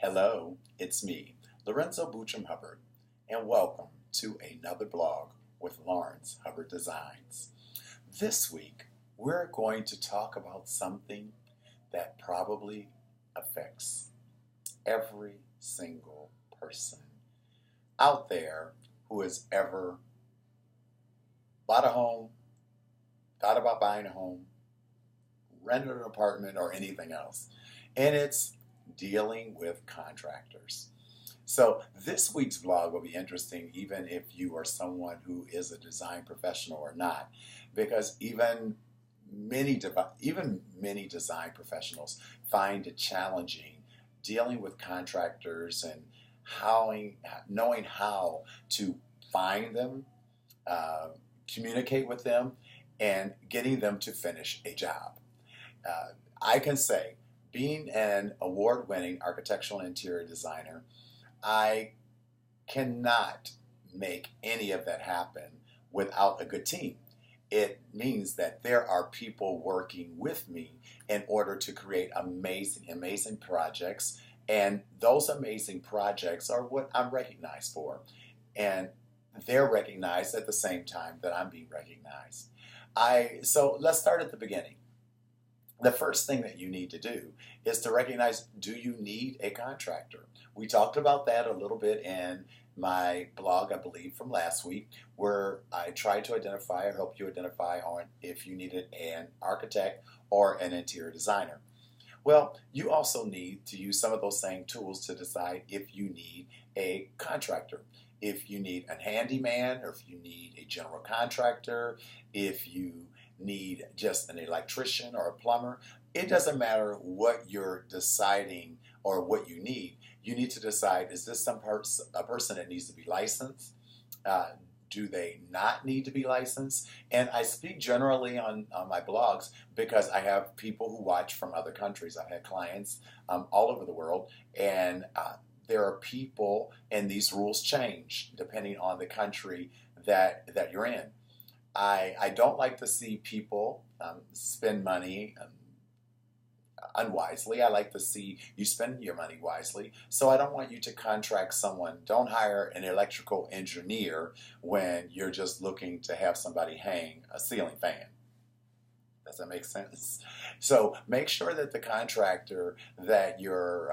Hello, it's me, Lorenzo Buttram Hubbard, and welcome to another blog with Lawrence Hubbard Designs. This week, we're going to talk about something that probably affects every single person out there who has ever bought a home, thought about buying a home, rented an apartment, or anything else. And it's dealing with contractors. So this week's vlog will be interesting even if you are someone who is a design professional or not, because even many design professionals find it challenging dealing with contractors and knowing how to find them, communicate with them, and getting them to finish a job. I can say, being an award-winning architectural and interior designer, I cannot make any of that happen without a good team. It means that there are people working with me in order to create amazing projects, and those amazing projects are what I'm recognized for. And they're recognized at the same time that I'm being recognized. So let's start at the beginning. The first thing that you need to do is to recognize, do you need a contractor? We talked about that a little bit in my blog, I believe, from last week, where I tried to identify or help you identify on if you needed an architect or an interior designer. Well, you also need to use some of those same tools to decide if you need a contractor. If you need a handyman, or if you need a general contractor, if you need just an electrician or a plumber, it doesn't matter what you're deciding or what you need. You need to decide, is this a person that needs to be licensed? Do they not need to be licensed? And I speak generally on my blogs because I have people who watch from other countries. I've had clients all over the world, and there are people, and these rules change depending on the country that you're in. I don't like to see people spend money unwisely. I like to see you spend your money wisely. So I don't want you to contract someone. Don't hire an electrical engineer when you're just looking to have somebody hang a ceiling fan. Does that make sense? So make sure that the contractor that you're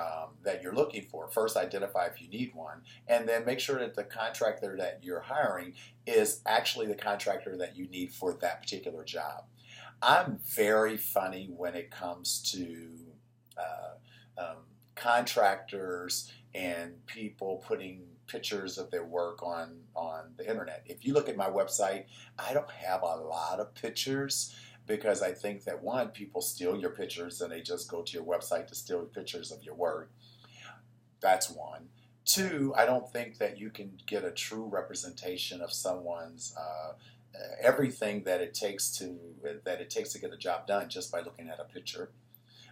looking for, first identify if you need one, and then make sure that the contractor that you're hiring is actually the contractor that you need for that particular job. I'm very funny when it comes to contractors and people putting pictures of their work on the internet. If you look at my website, I don't have a lot of pictures, because I think that, one, people steal your pictures and they just go to your website to steal pictures of your work. That's one. Two, I don't think that you can get a true representation of someone's everything that it takes to get a job done just by looking at a picture.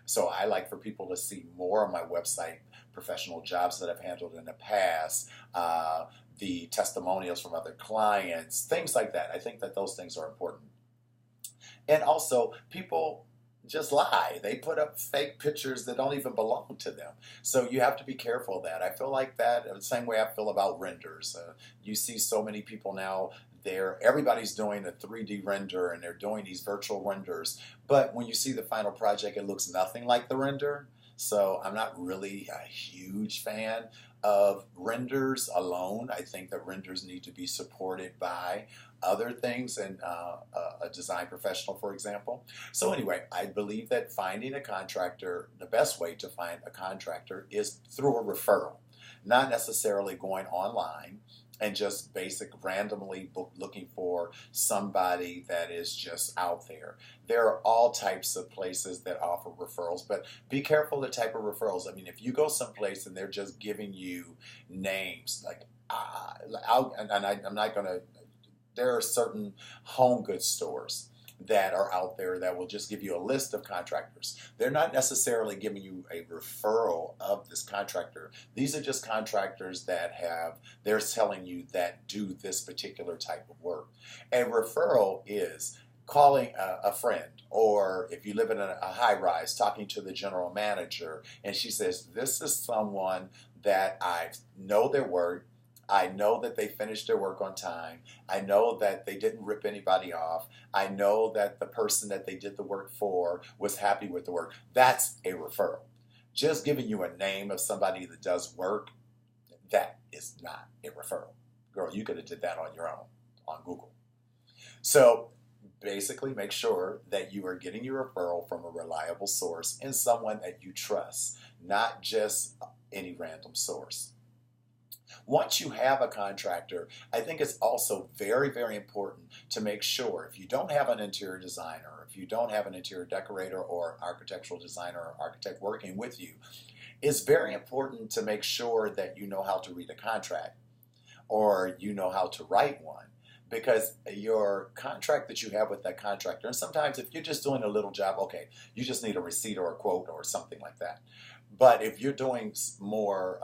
So I like for people to see more on my website, professional jobs that I've handled in the past, the testimonials from other clients, things like that. I think that those things are important. And also, people just lie. They put up fake pictures that don't even belong to them. So you have to be careful of that. I feel like that the same way I feel about renders. You see so many people now, everybody's doing a 3D render and they're doing these virtual renders. But when you see the final project, it looks nothing like the render. So I'm not really a huge fan of renders alone. I think that renders need to be supported by other things, and a design professional, for example. So anyway, I believe that finding a contractor, the best way to find a contractor is through a referral, not necessarily going online and just randomly looking for somebody that is just out there. There are all types of places that offer referrals, but be careful the type of referrals. I mean, if you go someplace and they're just giving you names, like, I'm not going to, there are certain home goods stores that are out there that will just give you a list of contractors. They're not necessarily giving you a referral of this contractor. These are just contractors that they're telling you that do this particular type of work. A referral is calling a friend, or if you live in a high rise, talking to the general manager, and she says, this is someone that I know their work. I know that they finished their work on time. I know that they didn't rip anybody off. I know that the person that they did the work for was happy with the work. That's a referral. Just giving you a name of somebody that does work, that is not a referral. Girl, you could have did that on your own on Google. So basically make sure that you are getting your referral from a reliable source and someone that you trust, not just any random source. Once you have a contractor, I think it's also very, very important to make sure if you don't have an interior designer, if you don't have an interior decorator or architectural designer or architect working with you, it's very important to make sure that you know how to read a contract or you know how to write one. Because your contract that you have with that contractor, and sometimes if you're just doing a little job, okay, you just need a receipt or a quote or something like that. But if you're doing more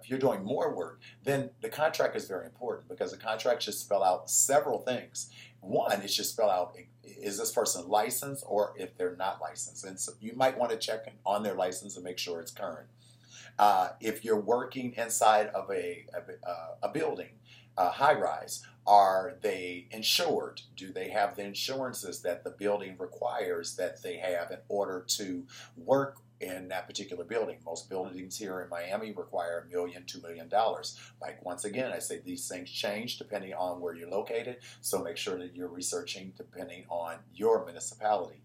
work, then the contract is very important because the contract should spell out several things. One, it should spell out, is this person licensed or if they're not licensed? And so you might want to check on their license and make sure it's current. If you're working inside of a building, high rise, are they insured? Do they have the insurances that the building requires that they have in order to work in that particular building? Most buildings here in Miami require $1 million, $2 million. Like once again, I say these things change depending on where you're located, so make sure that you're researching depending on your municipality.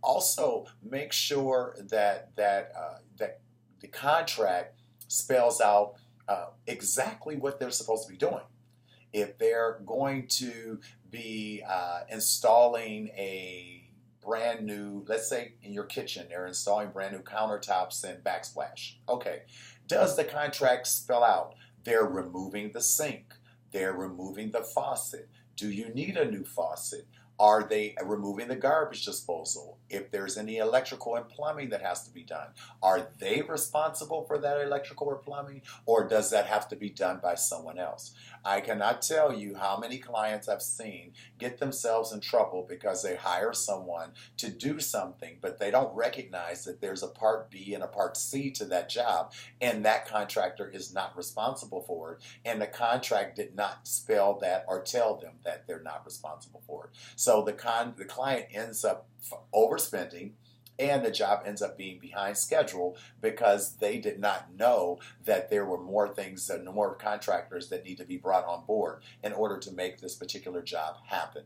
Also, make sure that the contract spells out exactly what they're supposed to be doing. If they're going to be installing a brand new, let's say in your kitchen, they're installing brand new countertops and backsplash. Okay, does the contract spell out they're removing the sink, they're removing the faucet? Do you need a new faucet? Are they removing the garbage disposal? If there's any electrical and plumbing that has to be done, are they responsible for that electrical or plumbing, or does that have to be done by someone else? I cannot tell you how many clients I've seen get themselves in trouble because they hire someone to do something, but they don't recognize that there's a part B and a part C to that job, and that contractor is not responsible for it, and the contract did not spell that or tell them that they're not responsible for it. So the client ends up overspending, and the job ends up being behind schedule because they did not know that there were more things and more contractors that need to be brought on board in order to make this particular job happen.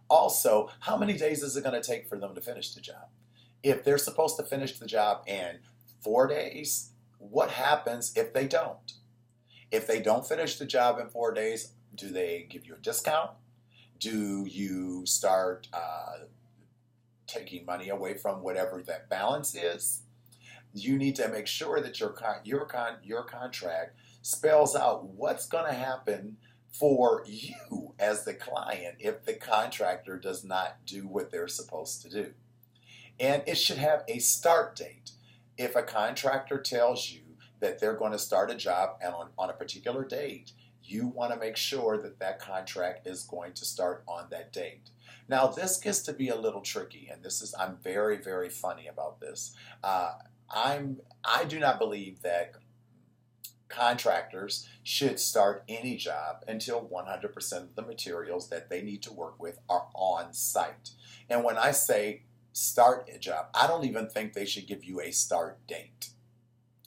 Also, how many days is it going to take for them to finish the job? If they're supposed to finish the job in 4 days, what happens if they don't? If they don't finish the job in 4 days, do they give you a discount? Do you start taking money away from whatever that balance is? You need to make sure that your contract spells out what's going to happen for you as the client if the contractor does not do what they're supposed to do. And it should have a start date. If a contractor tells you that they're going to start a job and on a particular date, you want to make sure that that contract is going to start on that date. Now, this gets to be a little tricky, and I'm very, very funny about this. I do not believe that contractors should start any job until 100% of the materials that they need to work with are on site. And when I say start a job, I don't even think they should give you a start date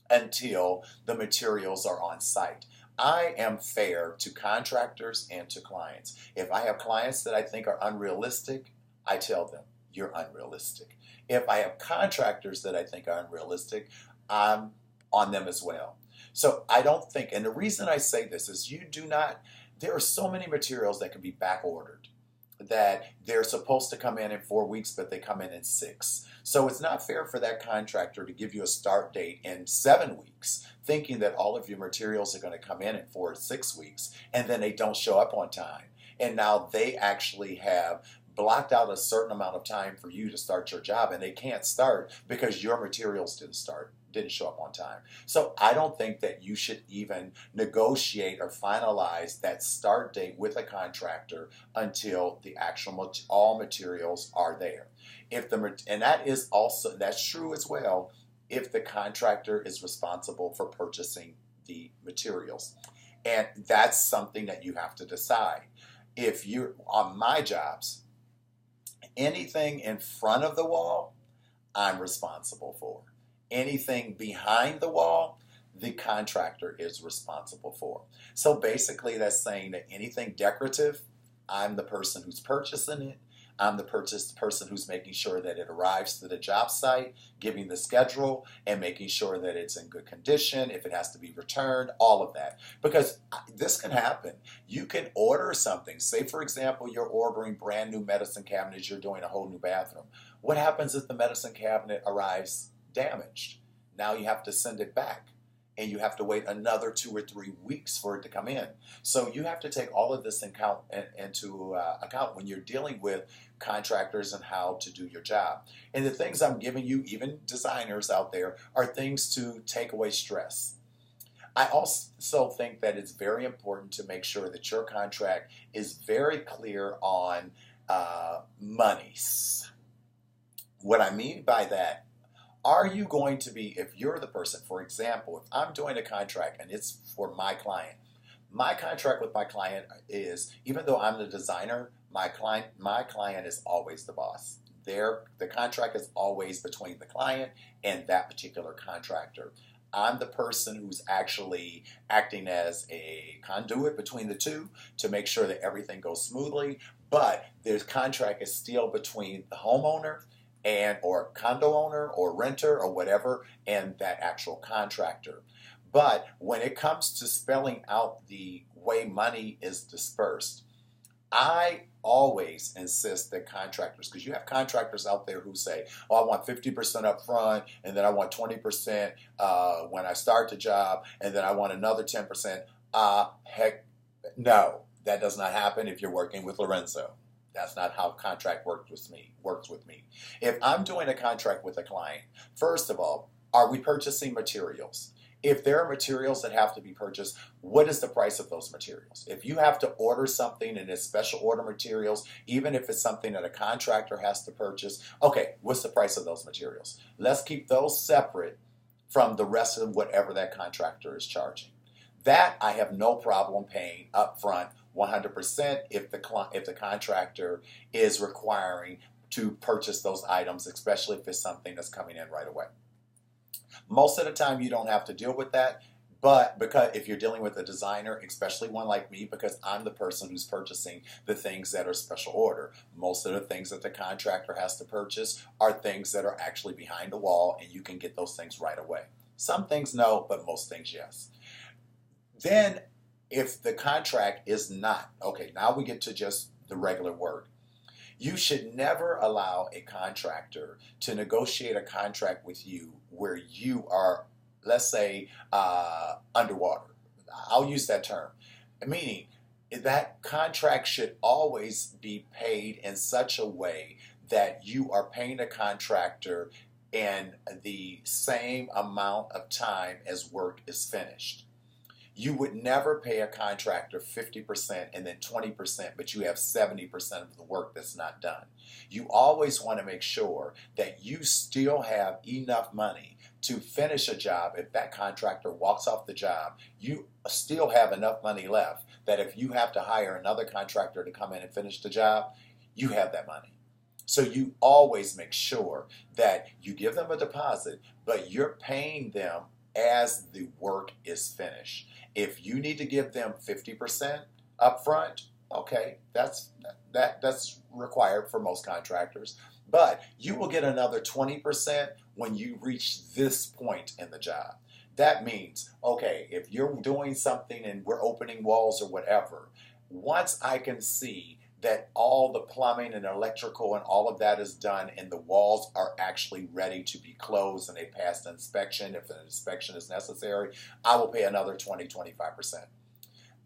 until the materials are on site. I am fair to contractors and to clients. If I have clients that I think are unrealistic, I tell them, you're unrealistic. If I have contractors that I think are unrealistic, I'm on them as well. So I don't think, and the reason I say this is there are so many materials that can be back ordered that they're supposed to come in 4 weeks, but they come in 6. So it's not fair for that contractor to give you a start date in 7 weeks, thinking that all of your materials are going to come in 4 or 6 weeks, and then they don't show up on time. And now they actually have blocked out a certain amount of time for you to start your job, and they can't start because your materials didn't show up on time. So I don't think that you should even negotiate or finalize that start date with a contractor until the actual all materials are there. And that's true as well if the contractor is responsible for purchasing the materials. And that's something that you have to decide. If you're on my jobs, anything in front of the wall, I'm responsible for. Anything behind the wall, the contractor is responsible for. So basically that's saying that anything decorative, I'm the person who's purchasing it. I'm the person who's making sure that it arrives to the job site, giving the schedule, and making sure that it's in good condition, if it has to be returned, all of that. Because this can happen. You can order something. Say, for example, you're ordering brand new medicine cabinets, you're doing a whole new bathroom. What happens if the medicine cabinet arrives damaged? Now you have to send it back. And you have to wait another 2 or 3 weeks for it to come in. So you have to take all of this into account when you're dealing with contractors and how to do your job. And the things I'm giving you, even designers out there, are things to take away stress. I also think that it's very important to make sure that your contract is very clear on monies. What I mean by that, are you going to be, if you're the person, for example, if I'm doing a contract and it's for my contract with my client is, even though I'm the designer, my client is always the boss. The contract is always between the client and that particular contractor. I'm the person who's actually acting as a conduit between the two to make sure that everything goes smoothly, but the contract is still between the homeowner or condo owner or renter or whatever and that actual contractor. But when it comes to spelling out the way money is dispersed, I always insist that contractors, because you have contractors out there who say, oh, I want 50% up front, and then I want 20% when I start the job, and then I want another 10%. Heck, no, that does not happen if you're working with Lorenzo. That's not how contract works with me. If I'm doing a contract with a client, first of all, are we purchasing materials? If there are materials that have to be purchased, what is the price of those materials? If you have to order something and it's special order materials, even if it's something that a contractor has to purchase, okay, what's the price of those materials? Let's keep those separate from the rest of whatever that contractor is charging. That I have no problem paying up front 100% if the contractor is requiring to purchase those items, especially if it's something that's coming in right away. Most of the time you don't have to deal with that, but because if you're dealing with a designer, especially one like me, because I'm the person who's purchasing the things that are special order. Most of the things that the contractor has to purchase are things that are actually behind the wall and you can get those things right away. Some things no, but most things yes. Then if the contract is not, okay, now we get to just the regular work. You should never allow a contractor to negotiate a contract with you where you are, let's say, underwater. I'll use that term. Meaning that contract should always be paid in such a way that you are paying a contractor in the same amount of time as work is finished. You would never pay a contractor 50% and then 20%, but you have 70% of the work that's not done. You always want to make sure that you still have enough money to finish a job. If that contractor walks off the job, you still have enough money left that if you have to hire another contractor to come in and finish the job, you have that money. So you always make sure that you give them a deposit, but you're paying them as the work is finished. If you need to give them 50% up front, okay, that's required for most contractors. But you will get another 20% when you reach this point in the job. That means, okay, if you're doing something and we're opening walls or whatever, once I can see that all the plumbing and electrical and all of that is done and the walls are actually ready to be closed and they passed inspection, if an inspection is necessary, I will pay another 20-25%.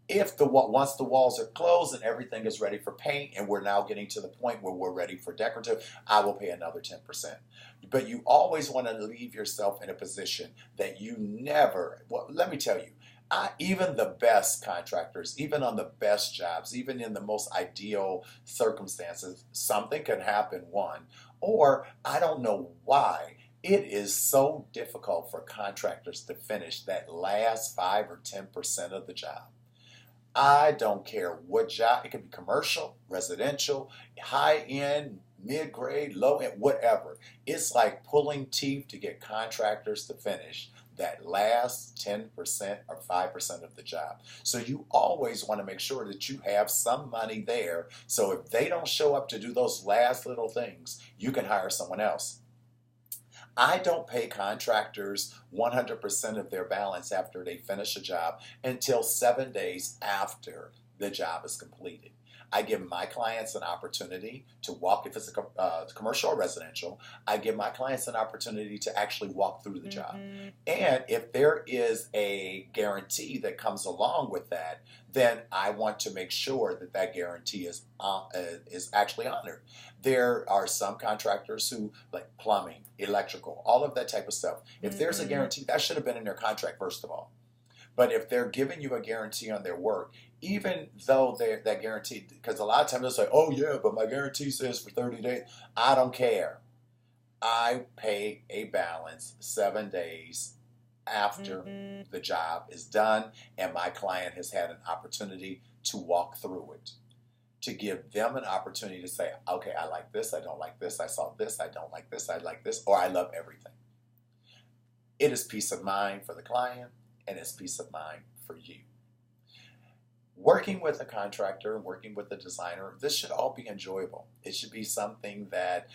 If once the walls are closed and everything is ready for paint and we're now getting to the point where we're ready for decorative, I will pay another 10%. But you always want to leave yourself in a position that you never, well, let me tell you, even the best contractors, even on the best jobs, even in the most ideal circumstances, something can happen, one, or I don't know why. It is so difficult for contractors to finish that last 5 or 10% of the job. I don't care what job, it can be commercial, residential, high end, mid grade, low end, whatever. It's like pulling teeth to get contractors to finish that last 10% or 5% of the job. So you always want to make sure that you have some money there. So if they don't show up to do those last little things, you can hire someone else. I don't pay contractors 100% of their balance after they finish a job until 7 days after the job is completed. I give my clients an opportunity to walk, if it's a commercial or residential, I give my clients an opportunity to actually walk through the job. And if there is a guarantee that comes along with that, then I want to make sure that that guarantee is actually honored. There are some contractors who, like plumbing, electrical, all of that type of stuff. If there's a guarantee, that should have been in their contract first of all. But if they're giving you a guarantee on their work, even though that guarantee, because a lot of times they'll say, oh yeah, but my guarantee says for 30 days. I don't care. I pay a balance 7 days after the job is done and my client has had an opportunity to walk through it. To give them an opportunity to say, okay, I like this, I don't like this, I saw this, I don't like this, I like this, or I love everything. It is peace of mind for the client and it's peace of mind for you. Working with a contractor, working with a designer, this should all be enjoyable. It should be something that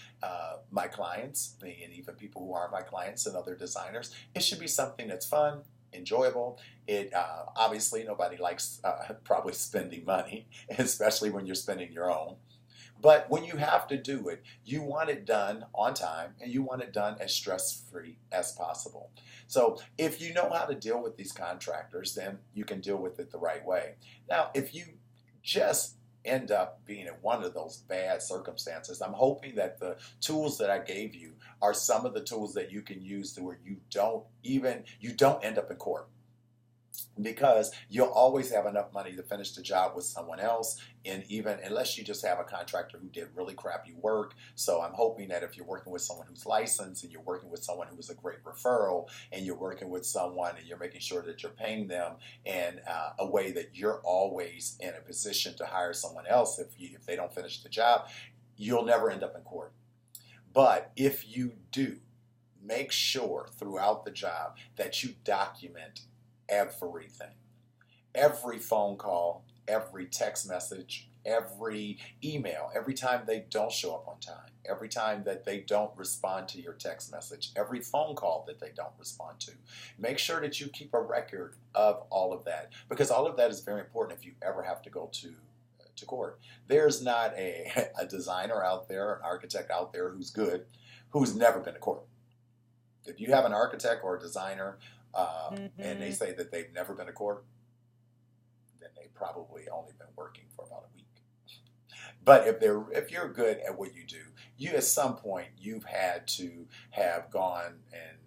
my clients, and even people who are my clients and other designers, it should be something that's fun, enjoyable. It obviously nobody likes probably spending money, especially when you're spending your own. But when you have to do it, you want it done on time and you want it done as stress-free as possible. So if you know how to deal with these contractors, then you can deal with it the right way. Now, if you just end up being in one of those bad circumstances, I'm hoping that the tools that I gave you are some of the tools that you can use to where you don't end up in court. Because you'll always have enough money to finish the job with someone else, and even unless you just have a contractor who did really crappy work. So I'm hoping that if you're working with someone who's licensed and you're working with someone who is a great referral and you're working with someone and you're making sure that you're paying them in a way that you're always in a position to hire someone else if they don't finish the job, you'll never end up in court. But if you do, make sure throughout the job that you document everything. Every phone call, every text message, every email, every time they don't show up on time, every time that they don't respond to your text message, every phone call that they don't respond to. Make sure that you keep a record of all of that, because all of that is very important if you ever have to go to court. There's not a designer out there, an architect out there who's good, who's never been to court. If you have an architect or a designer and they say that they've never been to court, then they've probably only been working for about a week. But if you're good at what you do, you at some point you've had to have gone and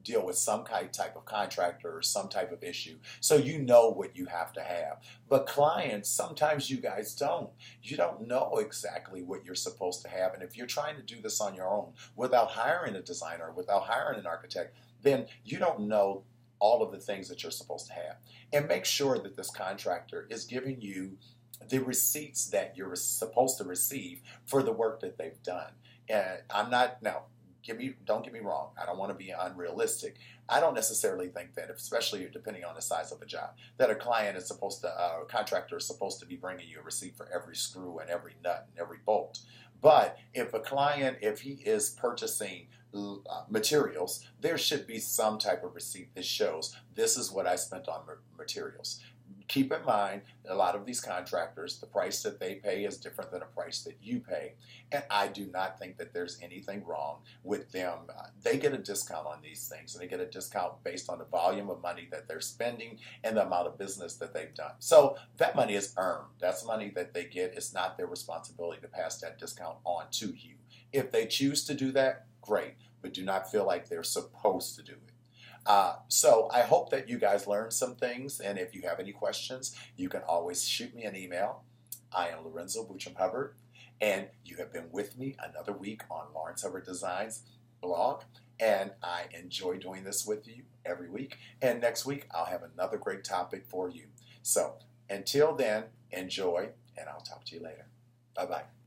deal with some type of contractor or some type of issue, so you know what you have to have. But clients, sometimes you guys don't. You don't know exactly what you're supposed to have, and if you're trying to do this on your own without hiring a designer, without hiring an architect, then you don't know all of the things that you're supposed to have. And make sure that this contractor is giving you the receipts that you're supposed to receive for the work that they've done. And I'm not, now, don't get me wrong, I don't want to be unrealistic. I don't necessarily think that, especially depending on the size of a job, that a contractor is supposed to be bringing you a receipt for every screw and every nut and every bolt. But if a client, if he is purchasing materials, there should be some type of receipt that shows this is what I spent on materials. keep in mind, a lot of these contractors, the price that they pay is different than a price that you pay. And I do not think that there's anything wrong with them. They get a discount on these things, and they get a discount based on the volume of money that they're spending and the amount of business that they've done. So that money is earned. That's money that they get. It's not their responsibility to pass that discount on to you. If they choose to do that, great, but do not feel like they're supposed to do it. So I hope that you guys learned some things, and if you have any questions, you can always shoot me an email. I am Lorenzo Buttram Hubbard, and you have been with me another week on Lawrence Hubbard Designs blog, and I enjoy doing this with you every week, and next week I'll have another great topic for you. So until then, enjoy, and I'll talk to you later. Bye-bye.